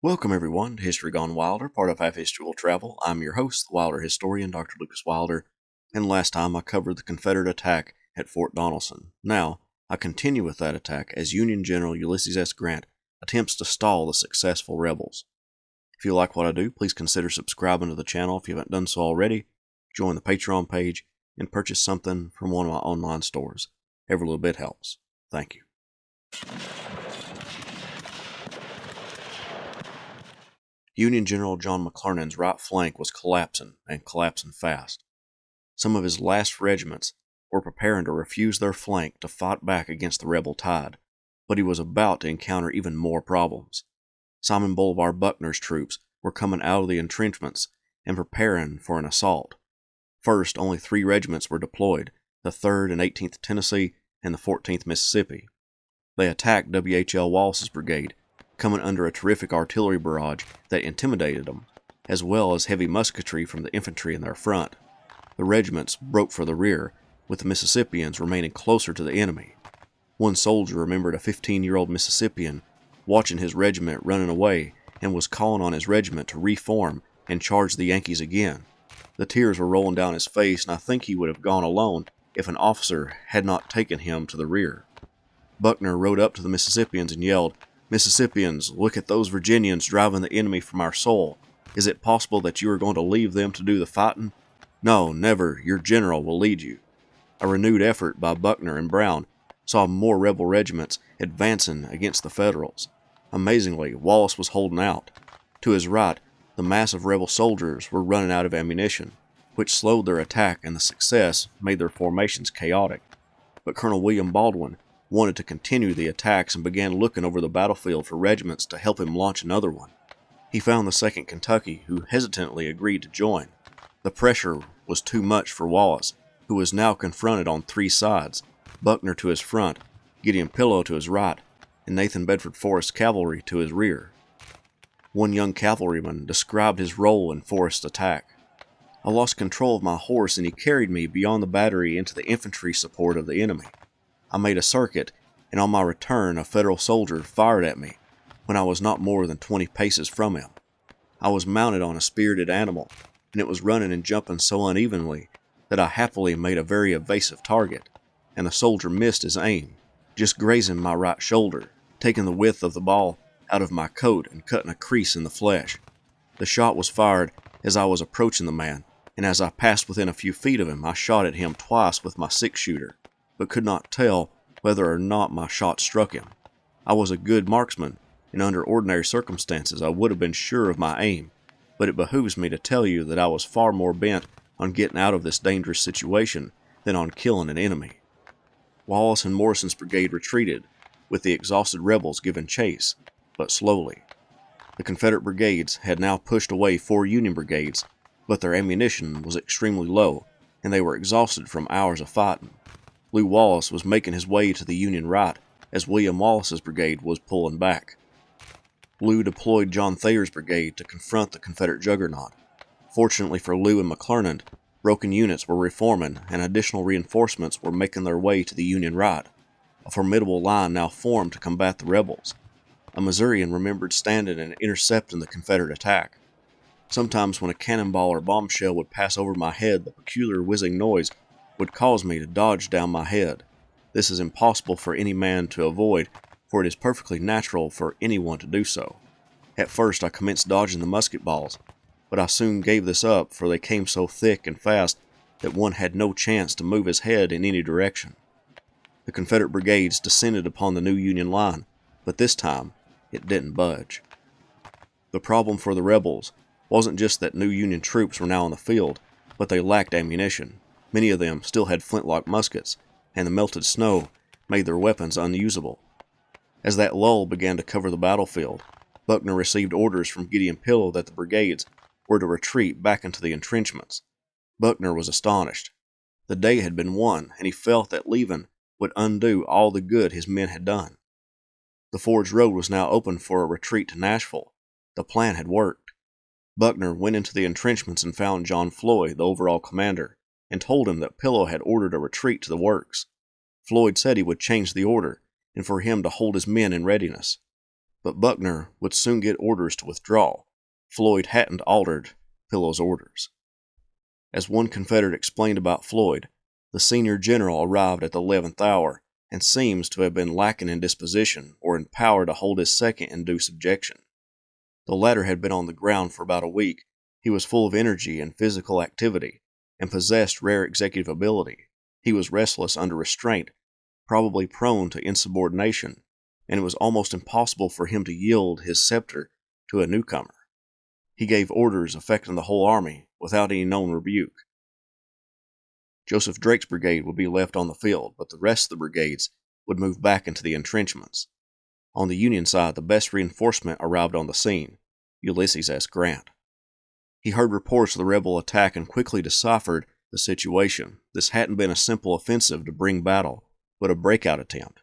Welcome everyone to History Gone Wilder, part of Half History Will Travel. I'm your host, the Wilder historian, Dr. Lucas Wilder, and last time I covered the Confederate attack at Fort Donelson. Now, I continue with that attack as Union General Ulysses S. Grant attempts to stall the successful rebels. If you like what I do, please consider subscribing to the channel if you haven't done so already, join the Patreon page, and purchase something from one of my online stores. Every little bit helps. Thank you. Union General John McClernand's right flank was collapsing, and collapsing fast. Some of his last regiments were preparing to refuse their flank to fight back against the rebel tide, but he was about to encounter even more problems. Simon Bolivar Buckner's troops were coming out of the entrenchments and preparing for an assault. First, only 3 regiments were deployed, the 3rd and 18th Tennessee and the 14th Mississippi. They attacked W.H.L. Wallace's brigade, coming under a terrific artillery barrage that intimidated them, as well as heavy musketry from the infantry in their front. The regiments broke for the rear, with the Mississippians remaining closer to the enemy. One soldier remembered a 15-year-old Mississippian watching his regiment running away and was calling on his regiment to reform and charge the Yankees again. The tears were rolling down his face, and I think he would have gone alone if an officer had not taken him to the rear. Buckner rode up to the Mississippians and yelled, "Mississippians, look at those Virginians driving the enemy from our soil. Is it possible that you are going to leave them to do the fighting? No, never. Your general will lead you." A renewed effort by Buckner and Brown saw more rebel regiments advancing against the Federals. Amazingly, Wallace was holding out. To his right, the mass of rebel soldiers were running out of ammunition, which slowed their attack, and the success made their formations chaotic. But Colonel William Baldwin wanted to continue the attacks and began looking over the battlefield for regiments to help him launch another one. He found the 2nd Kentucky, who hesitantly agreed to join. The pressure was too much for Wallace, who was now confronted on 3 sides: Buckner to his front, Gideon Pillow to his right, and Nathan Bedford Forrest's cavalry to his rear. One young cavalryman described his role in Forrest's attack. "I lost control of my horse and he carried me beyond the battery into the infantry support of the enemy. I made a circuit, and on my return a Federal soldier fired at me when I was not more than 20 paces from him. I was mounted on a spirited animal, and it was running and jumping so unevenly that I happily made a very evasive target, and the soldier missed his aim, just grazing my right shoulder, taking the width of the ball out of my coat and cutting a crease in the flesh. The shot was fired as I was approaching the man, and as I passed within a few feet of him, I shot at him twice with my 6-shooter, but could not tell whether or not my shot struck him. I was a good marksman, and under ordinary circumstances I would have been sure of my aim, but it behooves me to tell you that I was far more bent on getting out of this dangerous situation than on killing an enemy." Wallace and Morrison's brigade retreated, with the exhausted rebels giving chase, but slowly. The Confederate brigades had now pushed away 4 Union brigades, but their ammunition was extremely low, and they were exhausted from hours of fighting. Lew Wallace was making his way to the Union right as William Wallace's brigade was pulling back. Lew deployed John Thayer's brigade to confront the Confederate juggernaut. Fortunately for Lew and McClernand, broken units were reforming and additional reinforcements were making their way to the Union right. A formidable line now formed to combat the rebels. A Missourian remembered standing and intercepting the Confederate attack. "Sometimes when a cannonball or bombshell would pass over my head, the peculiar whizzing noise would cause me to dodge down my head. This is impossible for any man to avoid, for it is perfectly natural for anyone to do so. At first I commenced dodging the musket balls, but I soon gave this up, for they came so thick and fast that one had no chance to move his head in any direction." The Confederate brigades descended upon the new Union line, but this time it didn't budge. The problem for the rebels wasn't just that new Union troops were now on the field, but they lacked ammunition. Many of them still had flintlock muskets, and the melted snow made their weapons unusable. As that lull began to cover the battlefield, Buckner received orders from Gideon Pillow that the brigades were to retreat back into the entrenchments. Buckner was astonished. The day had been won, and he felt that leaving would undo all the good his men had done. The Forge Road was now open for a retreat to Nashville. The plan had worked. Buckner went into the entrenchments and found John Floyd, the overall commander, and told him that Pillow had ordered a retreat to the works. Floyd said he would change the order, and for him to hold his men in readiness. but Buckner would soon get orders to withdraw. Floyd hadn't altered Pillow's orders. As one Confederate explained about Floyd, the senior general arrived at the 11th hour and seems to have been lacking in disposition or in power to hold his second in due subjection. The latter had been on the ground for about a week. He was full of energy and physical activity, and possessed rare executive ability. He was restless under restraint, probably prone to insubordination, and it was almost impossible for him to yield his scepter to a newcomer. He gave orders affecting the whole army without any known rebuke. Joseph Drake's brigade would be left on the field, but the rest of the brigades would move back into the entrenchments. On the Union side, the best reinforcement arrived on the scene, Ulysses S. Grant. He heard reports of the rebel attack and quickly deciphered the situation. This hadn't been a simple offensive to bring battle, but a breakout attempt.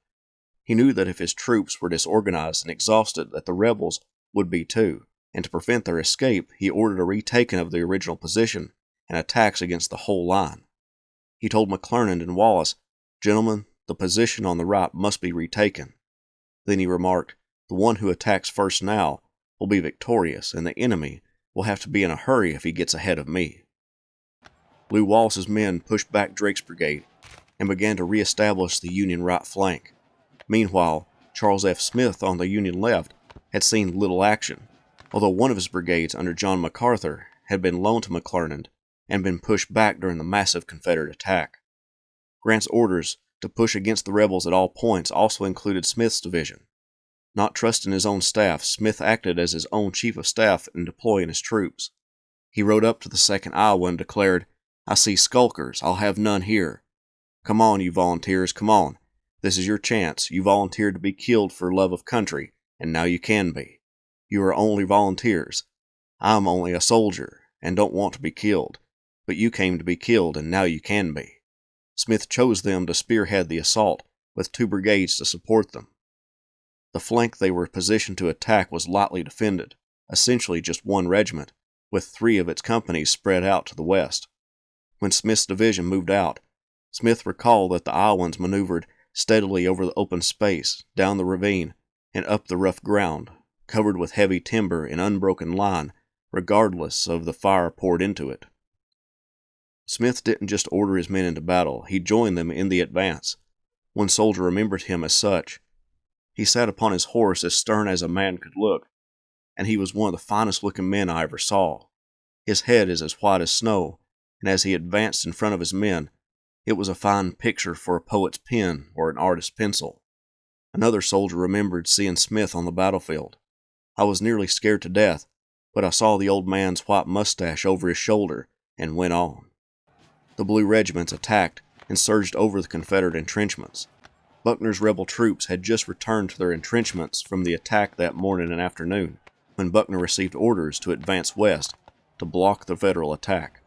He knew that if his troops were disorganized and exhausted, that the rebels would be too, and to prevent their escape, he ordered a retaking of the original position and attacks against the whole line. He told McClernand and Wallace, "Gentlemen, the position on the right must be retaken." Then he remarked, "The one who attacks first now will be victorious, and the enemy will have to be in a hurry if he gets ahead of me." Lew Wallace's men pushed back Drake's brigade and began to reestablish the Union right flank. Meanwhile, Charles F. Smith on the Union left had seen little action, although one of his brigades under John MacArthur had been loaned to McClernand and been pushed back during the massive Confederate attack. Grant's orders to push against the rebels at all points also included Smith's division. Not trusting his own staff, Smith acted as his own chief of staff in deploying his troops. He rode up to the 2nd Iowa and declared, "I see skulkers. I'll have none here. Come on, you volunteers, come on. This is your chance. You volunteered to be killed for love of country, and now you can be. You are only volunteers. I'm only a soldier, and don't want to be killed. But you came to be killed, and now you can be." Smith chose them to spearhead the assault, with 2 brigades to support them. The flank they were positioned to attack was lightly defended, essentially just one regiment, with 3 of its companies spread out to the west. When Smith's division moved out, Smith recalled that the Iowans maneuvered steadily over the open space, down the ravine, and up the rough ground, covered with heavy timber in unbroken line, regardless of the fire poured into it. Smith didn't just order his men into battle, he joined them in the advance. One soldier remembered him as such. He sat upon his horse as stern as a man could look, and he was one of the finest looking men I ever saw. His head is as white as snow, and as he advanced in front of his men, it was a fine picture for a poet's pen or an artist's pencil. Another soldier remembered seeing Smith on the battlefield. "I was nearly scared to death, but I saw the old man's white mustache over his shoulder and went on." The Blue regiments attacked and surged over the Confederate entrenchments. Buckner's rebel troops had just returned to their entrenchments from the attack that morning and afternoon, when Buckner received orders to advance west to block the Federal attack.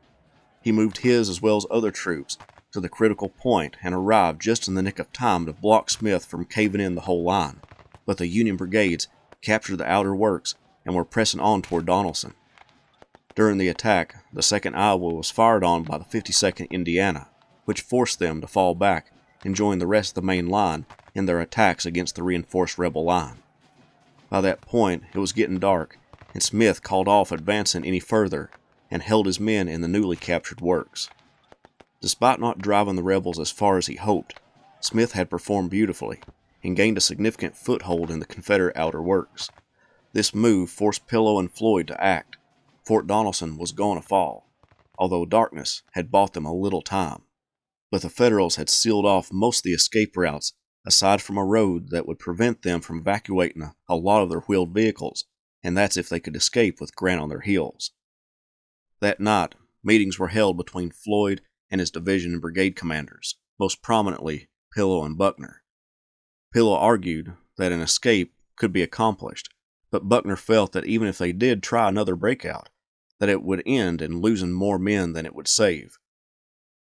He moved his as well as other troops to the critical point and arrived just in the nick of time to block Smith from caving in the whole line, but the Union brigades captured the outer works and were pressing on toward Donelson. During the attack, the 2nd Iowa was fired on by the 52nd Indiana, which forced them to fall back and join the rest of the main line in their attacks against the reinforced rebel line. By that point, it was getting dark, and Smith called off advancing any further and held his men in the newly captured works. Despite not driving the rebels as far as he hoped, Smith had performed beautifully and gained a significant foothold in the Confederate outer works. This move forced Pillow and Floyd to act. Fort Donelson was going to fall, although darkness had bought them a little time. But the Federals had sealed off most of the escape routes, aside from a road that would prevent them from evacuating a lot of their wheeled vehicles, and that's if they could escape with Grant on their heels. That night, meetings were held between Floyd and his division and brigade commanders, most prominently Pillow and Buckner. Pillow argued that an escape could be accomplished, but Buckner felt that even if they did try another breakout, that it would end in losing more men than it would save.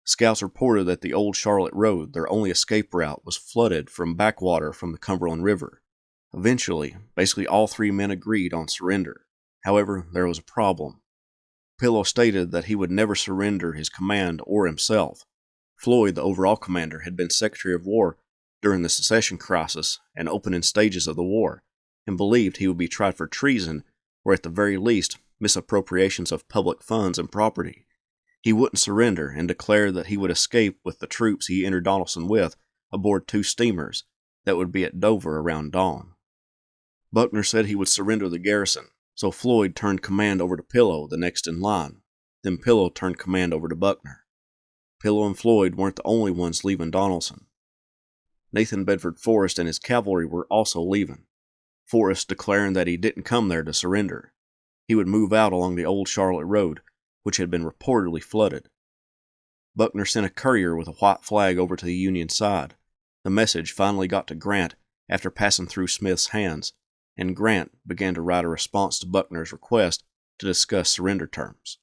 Scouts reported that the old Charlotte Road, their only escape route, was flooded from backwater from the Cumberland River. Eventually, basically all 3 men agreed on surrender. However, there was a problem. Pillow stated that he would never surrender his command or himself. Floyd, the overall commander, had been Secretary of War during the secession crisis and opening stages of the war, and believed he would be tried for treason or at the very least misappropriations of public funds and property. He wouldn't surrender and declared that he would escape with the troops he entered Donelson with aboard 2 steamers that would be at Dover around dawn. Buckner said he would surrender the garrison, so Floyd turned command over to Pillow, the next in line. Then Pillow turned command over to Buckner. Pillow and Floyd weren't the only ones leaving Donelson. Nathan Bedford Forrest and his cavalry were also leaving, Forrest declaring that he didn't come there to surrender. He would move out along the old Charlotte Road, which had been reportedly flooded. Buckner sent a courier with a white flag over to the Union side. The message finally got to Grant after passing through Smith's hands, and Grant began to write a response to Buckner's request to discuss surrender terms.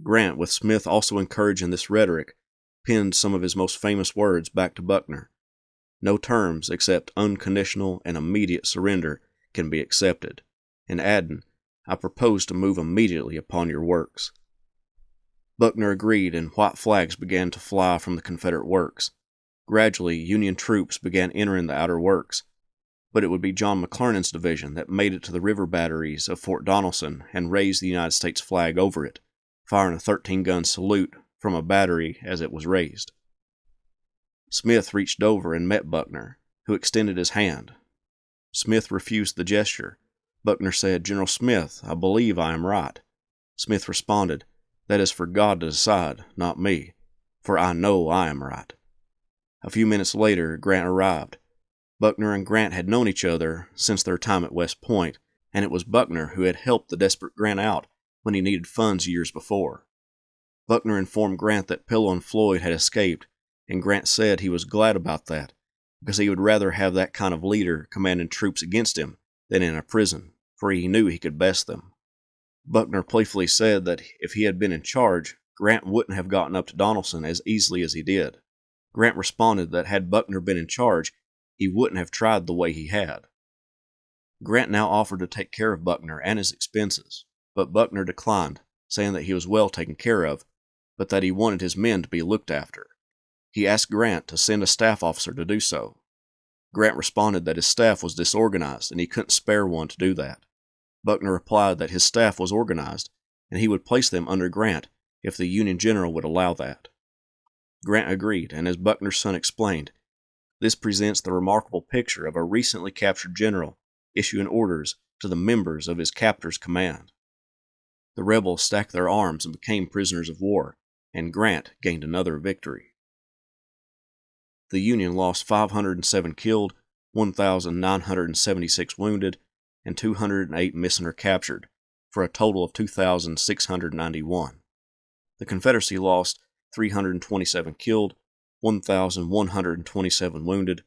Grant, with Smith also encouraging this rhetoric, penned some of his most famous words back to Buckner. No terms except unconditional and immediate surrender can be accepted, and adding, I propose to move immediately upon your works. Buckner agreed, and white flags began to fly from the Confederate works. Gradually, Union troops began entering the outer works, but it would be John McClernand's division that made it to the river batteries of Fort Donelson and raised the United States flag over it, firing a 13-gun salute from a battery as it was raised. Smith reached over and met Buckner, who extended his hand. Smith refused the gesture. Buckner said, General Smith, I believe I am right. Smith responded, That is for God to decide, not me, for I know I am right. A few minutes later, Grant arrived. Buckner and Grant had known each other since their time at West Point, and it was Buckner who had helped the desperate Grant out when he needed funds years before. Buckner informed Grant that Pillow and Floyd had escaped, and Grant said he was glad about that, because he would rather have that kind of leader commanding troops against him than in a prison, for he knew he could best them. Buckner playfully said that if he had been in charge, Grant wouldn't have gotten up to Donelson as easily as he did. Grant responded that had Buckner been in charge, he wouldn't have tried the way he had. Grant now offered to take care of Buckner and his expenses, but Buckner declined, saying that he was well taken care of, but that he wanted his men to be looked after. He asked Grant to send a staff officer to do so. Grant responded that his staff was disorganized and he couldn't spare one to do that. Buckner replied that his staff was organized and he would place them under Grant if the Union general would allow that. Grant agreed, and as Buckner's son explained, this presents the remarkable picture of a recently captured general issuing orders to the members of his captor's command. The rebels stacked their arms and became prisoners of war, and Grant gained another victory. The Union lost 507 killed, 1,976 wounded, and 208 missing or captured, for a total of 2,691. The Confederacy lost 327 killed, 1,127 wounded,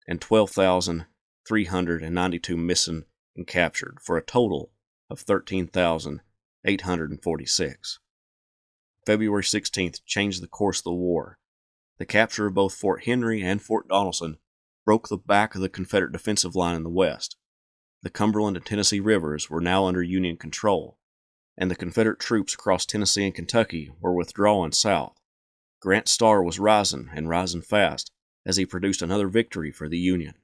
and 12,392 missing and captured, for a total of 13,846. February 16th changed the course of the war. The capture of both Fort Henry and Fort Donelson broke the back of the Confederate defensive line in the west. The Cumberland and Tennessee rivers were now under Union control, and the Confederate troops across Tennessee and Kentucky were withdrawing south. Grant's star was rising, and rising fast, as he produced another victory for the Union.